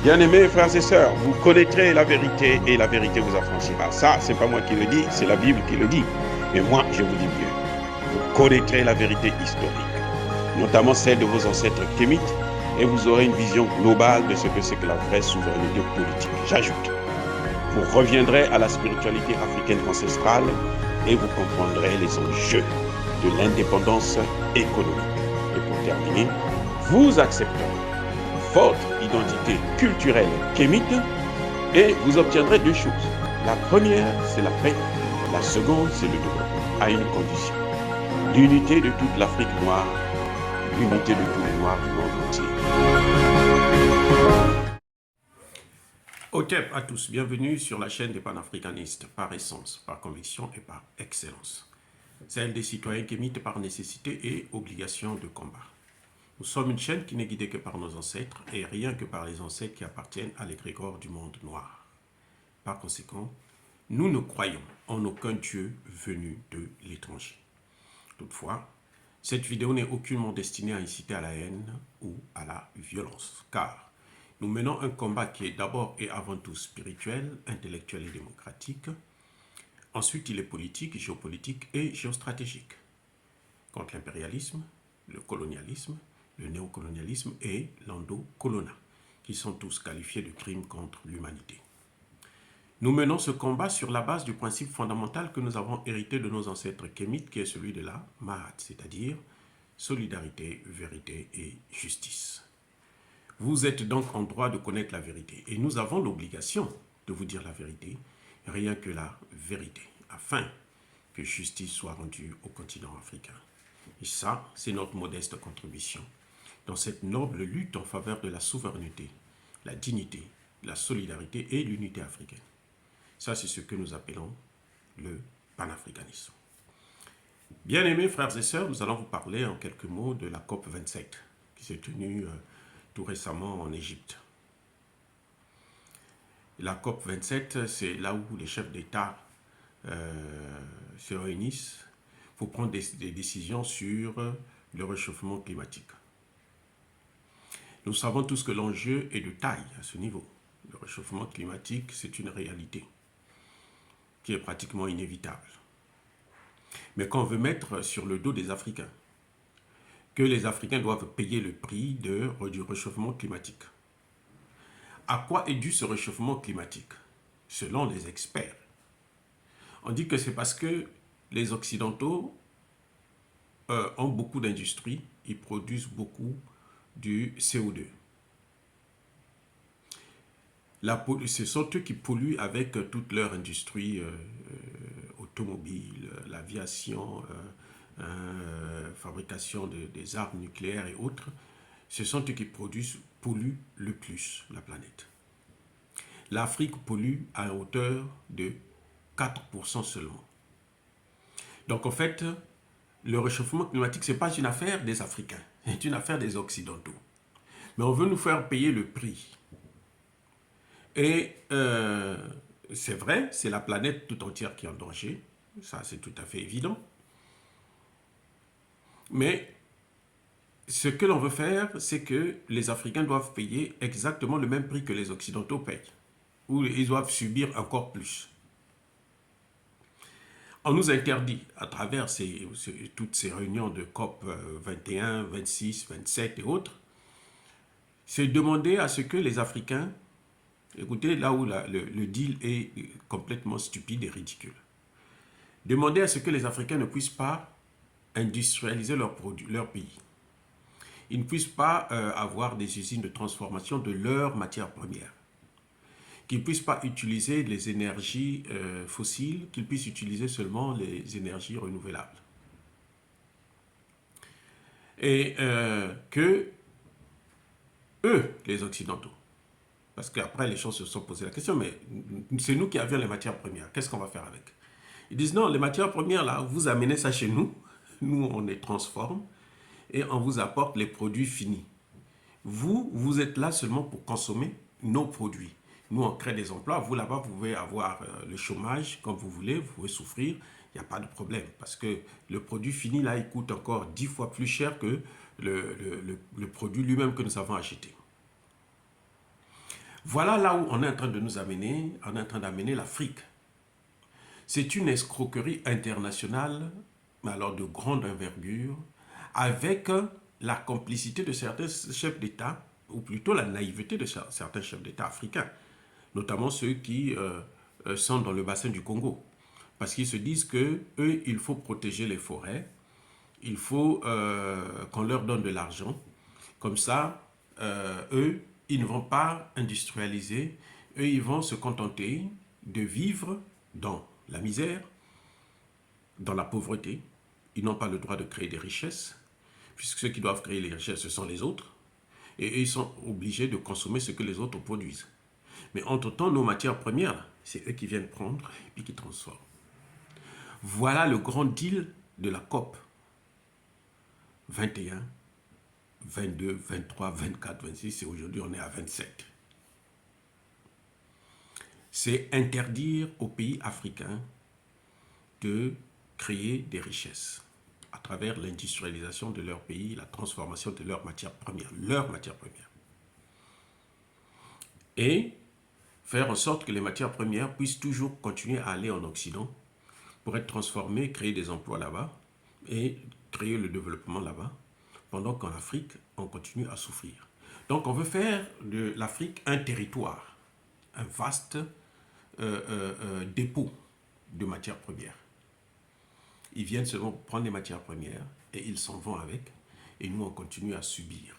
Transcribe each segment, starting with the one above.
Bien-aimés frères et sœurs, vous connaîtrez la vérité et la vérité vous affranchira. Ça, c'est pas moi qui le dis, c'est la Bible qui le dit. Mais moi, je vous dis mieux. Vous connaîtrez la vérité historique, notamment celle de vos ancêtres kémites, et vous aurez une vision globale de ce que c'est que la vraie souveraineté politique. J'ajoute, vous reviendrez à la spiritualité africaine ancestrale et vous comprendrez les enjeux de l'indépendance économique. Et pour terminer, vous accepterez votre identité culturelle kémite et vous obtiendrez deux choses. La première, c'est la paix. La seconde, c'est le développement, à une condition. L'unité de toute l'Afrique noire, l'unité de tous les Noirs du monde entier. Otep à tous, bienvenue sur la chaîne des panafricanistes, par essence, par conviction et par excellence. Celle des citoyens kémites par nécessité et obligation de combat. Nous sommes une chaîne qui n'est guidée que par nos ancêtres et rien que par les ancêtres qui appartiennent à l'égrégore du monde noir. Par conséquent, nous ne croyons en aucun Dieu venu de l'étranger. Toutefois, cette vidéo n'est aucunement destinée à inciter à la haine ou à la violence, car nous menons un combat qui est d'abord et avant tout spirituel, intellectuel et démocratique. Ensuite, il est politique, géopolitique et géostratégique. Contre l'impérialisme, le colonialisme, le néocolonialisme et l'endocolonat, qui sont tous qualifiés de crimes contre l'humanité. Nous menons ce combat sur la base du principe fondamental que nous avons hérité de nos ancêtres kémites, qui est celui de la Mahat, c'est-à-dire solidarité, vérité et justice. Vous êtes donc en droit de connaître la vérité, et nous avons l'obligation de vous dire la vérité, rien que la vérité, afin que justice soit rendue au continent africain. Et ça, c'est notre modeste contribution dans cette noble lutte en faveur de la souveraineté, la dignité, la solidarité et l'unité africaine. Ça, c'est ce que nous appelons le panafricanisme. Bien-aimés frères et sœurs, nous allons vous parler en quelques mots de la COP 27 qui s'est tenue tout récemment en Égypte. La COP 27, c'est là où les chefs d'État se réunissent pour prendre des décisions sur le réchauffement climatique. Nous savons tous que l'enjeu est de taille à ce niveau. Le réchauffement climatique, c'est une réalité qui est pratiquement inévitable. Mais qu'on veut mettre sur le dos des Africains, que les Africains doivent payer le prix du réchauffement climatique. À quoi est dû ce réchauffement climatique? Selon les experts, on dit que c'est parce que les Occidentaux ont beaucoup d'industries, ils produisent beaucoup du CO2. Ce sont eux qui polluent avec toute leur industrie automobile, l'aviation, fabrication des armes nucléaires et autres. Ce sont eux qui polluent le plus la planète. L'Afrique pollue à hauteur de 4% seulement. Donc en fait, le réchauffement climatique, ce n'est pas une affaire des Africains, c'est une affaire des Occidentaux. Mais on veut nous faire payer le prix. Et c'est vrai, c'est la planète tout entière qui est en danger, ça c'est tout à fait évident. Mais ce que l'on veut faire, c'est que les Africains doivent payer exactement le même prix que les Occidentaux payent, ou ils doivent subir encore plus. On nous interdit, à travers toutes ces réunions de COP 21, 26, 27 et autres, c'est demander à ce que les Africains, écoutez là où le deal est complètement stupide et ridicule, demander à ce que les Africains ne puissent pas industrialiser leurs produits, leur pays. Ils ne puissent pas avoir des usines de transformation de leurs matières premières, qu'ils ne puissent pas utiliser les énergies fossiles, qu'ils puissent utiliser seulement les énergies renouvelables. Et que eux, les Occidentaux, parce qu'après les gens se sont posé la question, mais c'est nous qui avions les matières premières, qu'est-ce qu'on va faire avec? Ils disent non, les matières premières là, vous amenez ça chez nous, nous on les transforme et on vous apporte les produits finis. Vous êtes là seulement pour consommer nos produits. Nous, on crée des emplois. Vous, là-bas, vous pouvez avoir le chômage comme vous voulez. Vous pouvez souffrir. Il n'y a pas de problème. Parce que le produit fini, là, il coûte encore 10 fois plus cher que le produit lui-même que nous avons acheté. Voilà là où on est en train de nous amener, on est en train d'amener l'Afrique. C'est une escroquerie internationale, mais alors de grande envergure, avec la complicité de certains chefs d'État, ou plutôt la naïveté de certains chefs d'État africains, notamment ceux qui sont dans le bassin du Congo. Parce qu'ils se disent que eux, il faut protéger les forêts, il faut qu'on leur donne de l'argent. Comme ça, eux, ils ne vont pas industrialiser. Eux, ils vont se contenter de vivre dans la misère, dans la pauvreté. Ils n'ont pas le droit de créer des richesses, puisque ceux qui doivent créer les richesses, ce sont les autres. Et eux, ils sont obligés de consommer ce que les autres produisent. Mais entre-temps, nos matières premières, c'est eux qui viennent prendre et qui transforment. Voilà le grand deal de la COP 21, 22, 23, 24, 26 et aujourd'hui on est à 27. C'est interdire aux pays africains de créer des richesses à travers l'industrialisation de leur pays, la transformation de leurs matières premières, et faire en sorte que les matières premières puissent toujours continuer à aller en Occident pour être transformées, créer des emplois là-bas et créer le développement là-bas, pendant qu'en Afrique, on continue à souffrir. Donc on veut faire de l'Afrique un territoire, un vaste dépôt de matières premières. Ils viennent seulement prendre les matières premières et ils s'en vont avec, et nous on continue à subir.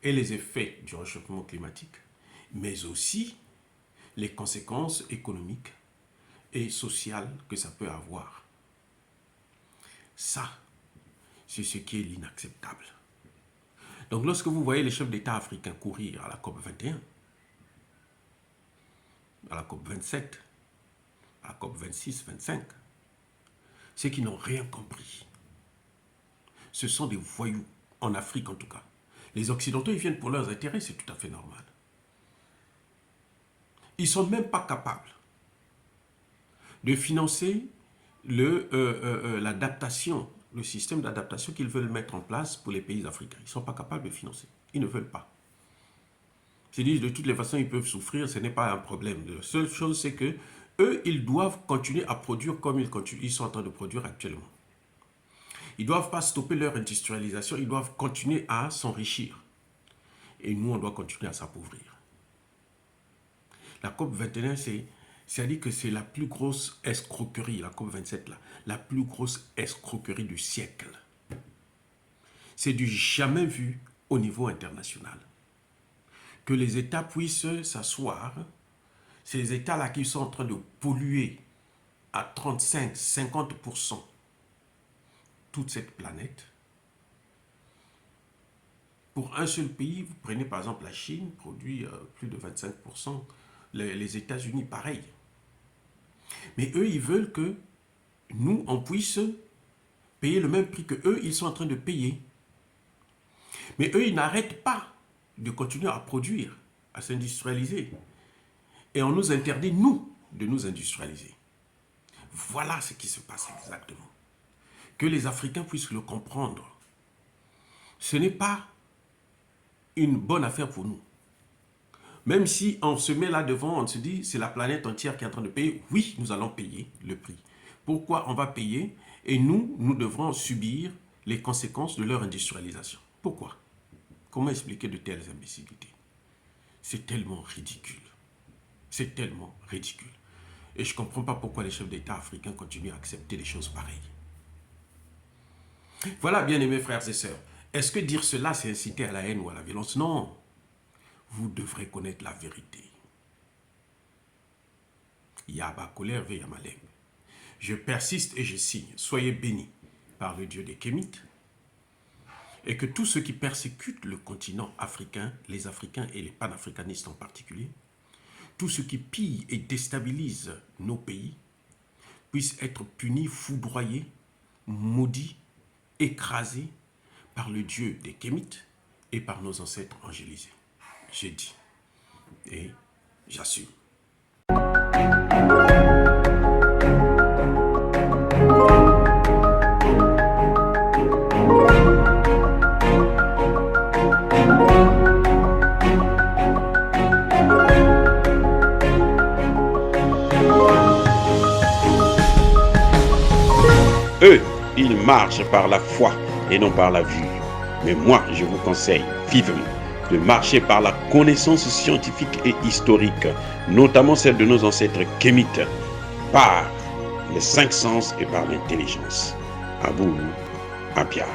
Et les effets du réchauffement climatique, mais aussi les conséquences économiques et sociales que ça peut avoir. Ça, c'est ce qui est l'inacceptable. Donc lorsque vous voyez les chefs d'État africains courir à la COP 21, à la COP 27, à la COP 26, 25, c'est qu'ils n'ont rien compris. Ce sont des voyous, en Afrique en tout cas. Les Occidentaux, ils viennent pour leurs intérêts, c'est tout à fait normal. Ils ne sont même pas capables de financer l'adaptation, le système d'adaptation qu'ils veulent mettre en place pour les pays africains. Ils ne sont pas capables de financer. Ils ne veulent pas. Ils disent de toutes les façons, ils peuvent souffrir, ce n'est pas un problème. La seule chose, c'est que eux, ils doivent continuer à produire comme ils sont en train de produire actuellement. Ils ne doivent pas stopper leur industrialisation, ils doivent continuer à s'enrichir. Et nous, on doit continuer à s'appauvrir. La COP 21, c'est-à-dire que c'est la plus grosse escroquerie, la COP 27, là, la plus grosse escroquerie du siècle. C'est du jamais vu au niveau international. Que les États puissent s'asseoir, ces États-là qui sont en train de polluer à 35-50% toute cette planète. Pour un seul pays, vous prenez par exemple la Chine, produit plus de 25%, les États-Unis, pareil. Mais eux, ils veulent que nous, on puisse payer le même prix que eux, ils sont en train de payer. Mais eux, ils n'arrêtent pas de continuer à produire, à s'industrialiser. Et on nous interdit, nous, de nous industrialiser. Voilà ce qui se passe exactement. Que les Africains puissent le comprendre. Ce n'est pas une bonne affaire pour nous. Même si on se met là devant, on se dit, c'est la planète entière qui est en train de payer. Oui, nous allons payer le prix. Pourquoi on va payer? Et nous, nous devrons subir les conséquences de leur industrialisation. Pourquoi? Comment expliquer de telles imbécilités? C'est tellement ridicule. C'est tellement ridicule. Et je ne comprends pas pourquoi les chefs d'État africains continuent à accepter des choses pareilles. Voilà, bien-aimés frères et sœurs. Est-ce que dire cela, c'est inciter à la haine ou à la violence? Non. Vous devrez connaître la vérité. Yaba colère ve yamalem. Je persiste et je signe. Soyez bénis par le Dieu des Kémites. Et que tous ceux qui persécutent le continent africain, les Africains et les panafricanistes en particulier, tous ceux qui pillent et déstabilisent nos pays, puissent être punis, foudroyés, maudits, écrasés par le Dieu des Kémites et par nos ancêtres angélisés. J'ai dit et j'assume. Eux, ils marchent par la foi et non par la vue. Mais moi, je vous conseille vivement de marcher par la connaissance scientifique et historique, notamment celle de nos ancêtres kémites, par les 5 sens et par l'intelligence. Abou Abia.